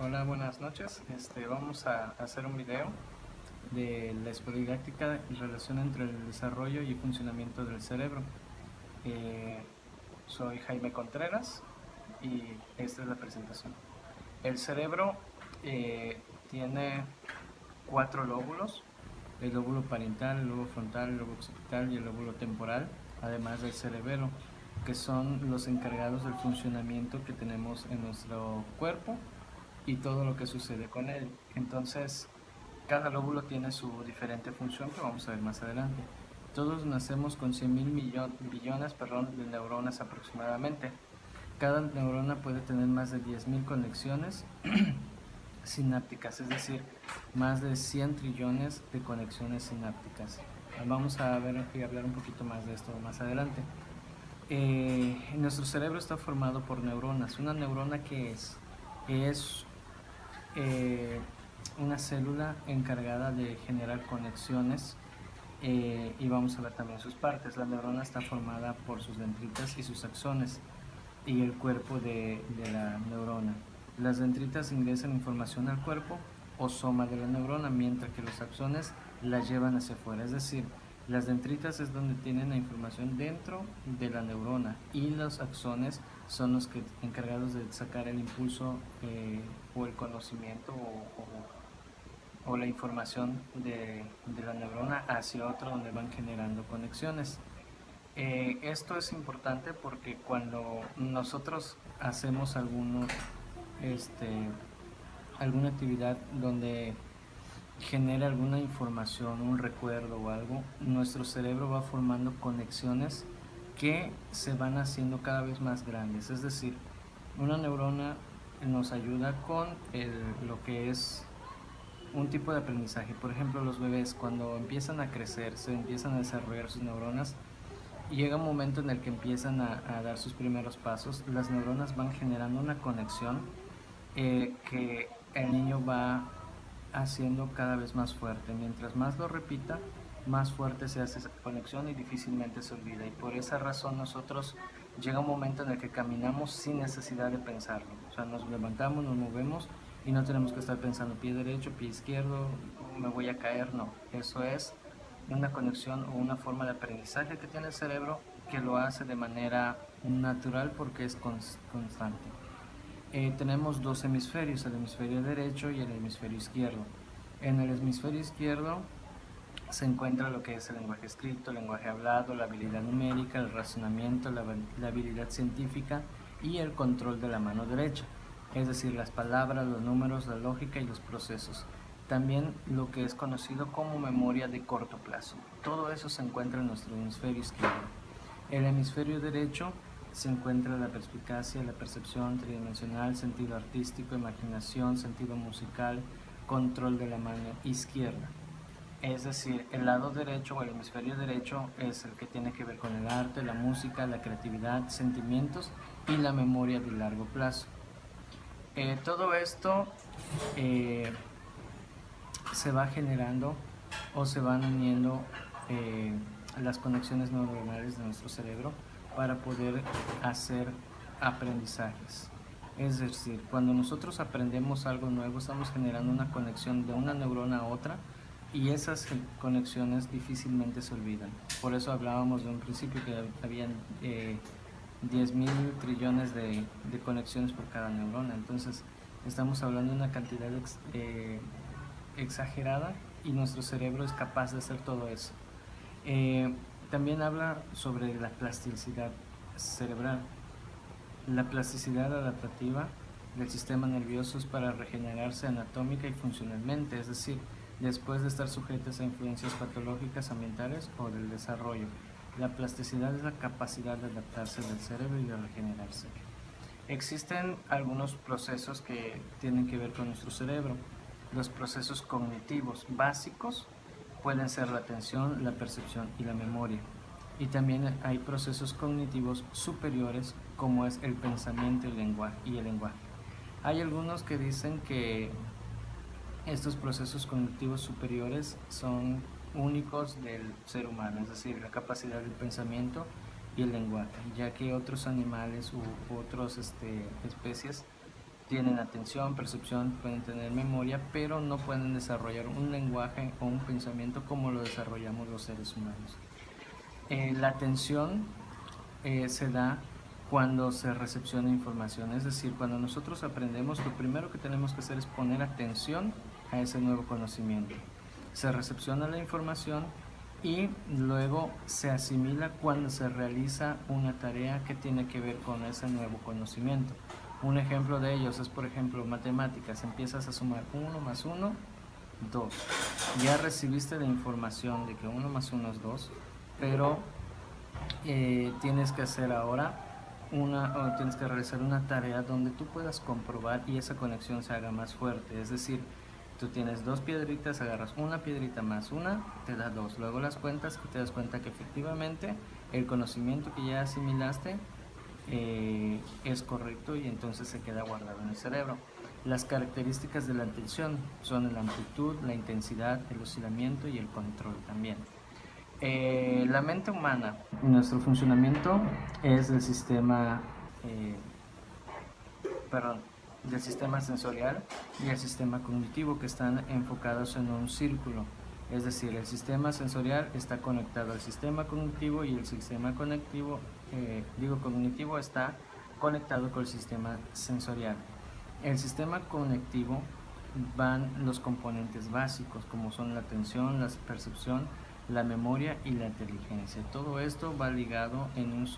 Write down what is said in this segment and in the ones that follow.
Hola, buenas noches. Vamos a hacer un video de la espodidáctica y relación entre el desarrollo y funcionamiento del cerebro. Eh, Soy Jaime Contreras y esta es la presentación. El cerebro tiene cuatro lóbulos: el lóbulo parietal, el lóbulo frontal, el lóbulo occipital y el lóbulo temporal, además del cerebelo, que son los encargados del funcionamiento que tenemos en nuestro cuerpo y todo lo que sucede con él. Entonces, cada lóbulo tiene su diferente función que vamos a ver más adelante. Todos nacemos con 100.000 billones de neuronas aproximadamente. Cada neurona puede tener más de 10.000 conexiones sinápticas, es decir, más de 100 trillones de conexiones sinápticas. Vamos a ver y hablar un poquito más de esto más adelante. Nuestro cerebro está formado por neuronas. ¿Una neurona qué es? Es eh, una célula encargada de generar conexiones, y vamos a ver también sus partes. La neurona está formada por sus dendritas y sus axones y el cuerpo de la neurona. Las dendritas ingresan información al cuerpo o soma de la neurona, mientras que los axones la llevan hacia afuera. Es decir, las dendritas es donde tienen la información dentro de la neurona y los axones son los que encargados de sacar el impulso, o el conocimiento o la información de la neurona hacia otro donde van generando conexiones. Esto es importante porque cuando nosotros hacemos alguna actividad donde genera alguna información, un recuerdo o algo, nuestro cerebro va formando conexiones que se van haciendo cada vez más grandes. Es decir, una neurona nos ayuda con lo que es un tipo de aprendizaje. Por ejemplo, los bebés cuando empiezan a crecer, se empiezan a desarrollar sus neuronas, y llega un momento en el que empiezan a dar sus primeros pasos, las neuronas van generando una conexión, que el niño va haciendo cada vez más fuerte. Mientras más lo repita, más fuerte se hace esa conexión y difícilmente se olvida. Y por esa razón nosotros llega un momento en el que caminamos sin necesidad de pensarlo. O sea, nos levantamos, nos movemos y no tenemos que estar pensando pie derecho, pie izquierdo, me voy a caer. No, eso es una conexión o una forma de aprendizaje que tiene el cerebro, que lo hace de manera natural porque es constante. Tenemos dos hemisferios, el hemisferio derecho y el hemisferio izquierdo. En el hemisferio izquierdo se encuentra lo que es el lenguaje escrito, el lenguaje hablado, la habilidad numérica, el razonamiento, la habilidad científica y el control de la mano derecha, es decir, las palabras, los números, la lógica y los procesos. También lo que es conocido como memoria de corto plazo. Todo eso se encuentra en nuestro hemisferio izquierdo. En el hemisferio derecho se encuentra la perspicacia, la percepción tridimensional, sentido artístico, imaginación, sentido musical, control de la mano izquierda. Es decir, el lado derecho o el hemisferio derecho es el que tiene que ver con el arte, la música, la creatividad, sentimientos y la memoria de largo plazo. Todo esto eh, se va generando o se van uniendo, las conexiones neuronales de nuestro cerebro para poder hacer aprendizajes. Es decir, cuando nosotros aprendemos algo nuevo, estamos generando una conexión de una neurona a otra, y esas conexiones difícilmente se olvidan. Por eso hablábamos de un principio que habían 10.000 trillones de conexiones por cada neurona. Entonces, estamos hablando de una cantidad exagerada, y nuestro cerebro es capaz de hacer todo eso. Eh, También habla sobre la plasticidad cerebral. La plasticidad adaptativa del sistema nervioso es para regenerarse anatómica y funcionalmente, es decir, después de estar sujetas a influencias patológicas ambientales o del desarrollo. La plasticidad es la capacidad de adaptarse del cerebro y de regenerarse. Existen algunos procesos que tienen que ver con nuestro cerebro. Los procesos cognitivos básicos pueden ser la atención, la percepción y la memoria. Y también hay procesos cognitivos superiores, como es el pensamiento y el lenguaje. Hay algunos que dicen que estos procesos cognitivos superiores son únicos del ser humano, es decir, la capacidad del pensamiento y el lenguaje, ya que otros animales u otras especies tienen atención, percepción, pueden tener memoria, pero no pueden desarrollar un lenguaje o un pensamiento como lo desarrollamos los seres humanos. La atención se da cuando se recepciona información, es decir, cuando nosotros aprendemos, lo primero que tenemos que hacer es poner atención a ese nuevo conocimiento. Se recepciona la información y luego se asimila cuando se realiza una tarea que tiene que ver con ese nuevo conocimiento. Un ejemplo de ellos es, por ejemplo, matemáticas. Empiezas a sumar 1 más 1, 2. Ya recibiste la información de que 1 más 1 es 2, pero tienes que hacer ahora tienes que realizar una tarea donde tú puedas comprobar y esa conexión se haga más fuerte. Es decir, tú tienes 2 piedritas, agarras una piedrita más una, te da 2. Luego las cuentas y te das cuenta que efectivamente el conocimiento que ya asimilaste es correcto y entonces se queda guardado en el cerebro. Las características de la atención son la amplitud, la intensidad, el oscilamiento y el control también. La mente humana, nuestro funcionamiento es del sistema, del sistema sensorial y el sistema cognitivo, que están enfocados en un círculo. Es decir, el sistema sensorial está conectado al sistema cognitivo y el sistema cognitivo está conectado con el sistema sensorial. El sistema cognitivo van los componentes básicos, como son la atención, la percepción, la memoria y la inteligencia. Todo esto va ligado en una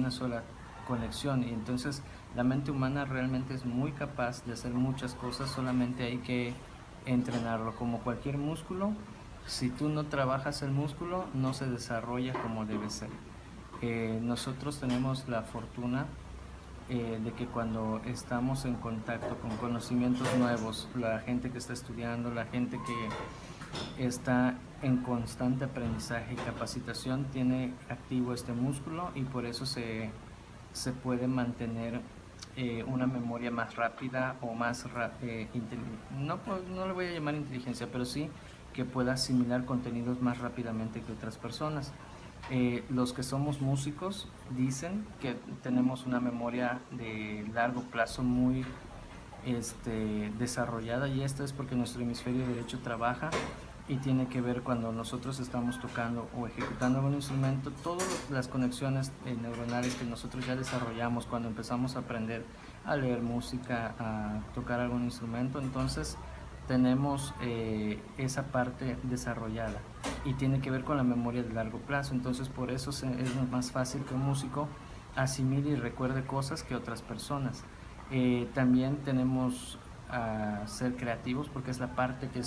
sola conexión, y entonces la mente humana realmente es muy capaz de hacer muchas cosas, solamente hay que entrenarlo. Como cualquier músculo, si tú no trabajas el músculo, no se desarrolla como debe ser. Nosotros tenemos la fortuna de que cuando estamos en contacto con conocimientos nuevos, la gente que está estudiando, la gente que está en constante aprendizaje y capacitación, tiene activo este músculo y por eso se puede mantener una memoria más rápida o más no le voy a llamar inteligencia, pero sí que pueda asimilar contenidos más rápidamente que otras personas. Los que somos músicos dicen que tenemos una memoria de largo plazo muy desarrollada, y esto es porque nuestro hemisferio derecho trabaja y tiene que ver cuando nosotros estamos tocando o ejecutando un instrumento, todas las conexiones neuronales que nosotros ya desarrollamos cuando empezamos a aprender a leer música, a tocar algún instrumento, entonces tenemos esa parte desarrollada y tiene que ver con la memoria de largo plazo. Entonces por eso es más fácil que un músico asimile y recuerde cosas que otras personas. También tenemos a ser creativos, porque es la parte que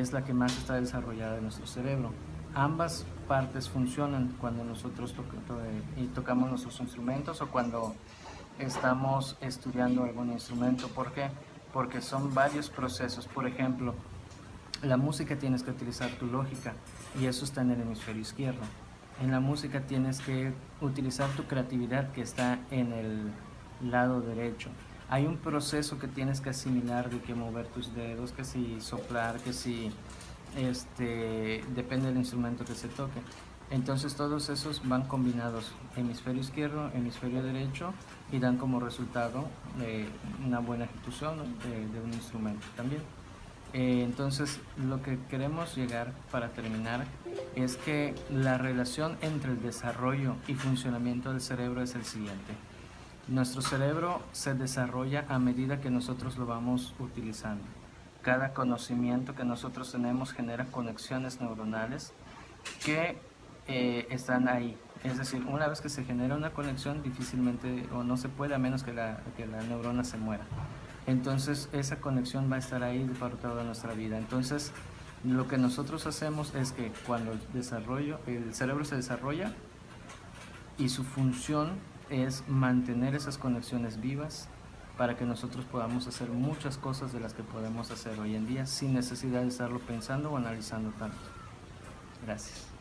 es la que más está desarrollada en nuestro cerebro. Ambas partes funcionan cuando nosotros tocamos nuestros instrumentos o cuando estamos estudiando algún instrumento. ¿Por qué? Porque son varios procesos. Por ejemplo, la música tienes que utilizar tu lógica y eso está en el hemisferio izquierdo. En la música tienes que utilizar tu creatividad, que está en el lado derecho. Hay un proceso que tienes que asimilar, de que mover tus dedos, que si soplar, que si depende del instrumento que se toque. Entonces todos esos van combinados, hemisferio izquierdo, hemisferio derecho, y dan como resultado una buena ejecución de un instrumento también. Entonces lo que queremos llegar para terminar es que la relación entre el desarrollo y funcionamiento del cerebro es el siguiente. Nuestro cerebro se desarrolla a medida que nosotros lo vamos utilizando. Cada conocimiento que nosotros tenemos genera conexiones neuronales que están ahí. Es decir, una vez que se genera una conexión, difícilmente o no se puede, a menos que la neurona se muera. Entonces esa conexión va a estar ahí para toda nuestra vida. Entonces lo que nosotros hacemos es que cuando el cerebro se desarrolla, y su función es mantener esas conexiones vivas para que nosotros podamos hacer muchas cosas de las que podemos hacer hoy en día sin necesidad de estarlo pensando o analizando tanto. Gracias.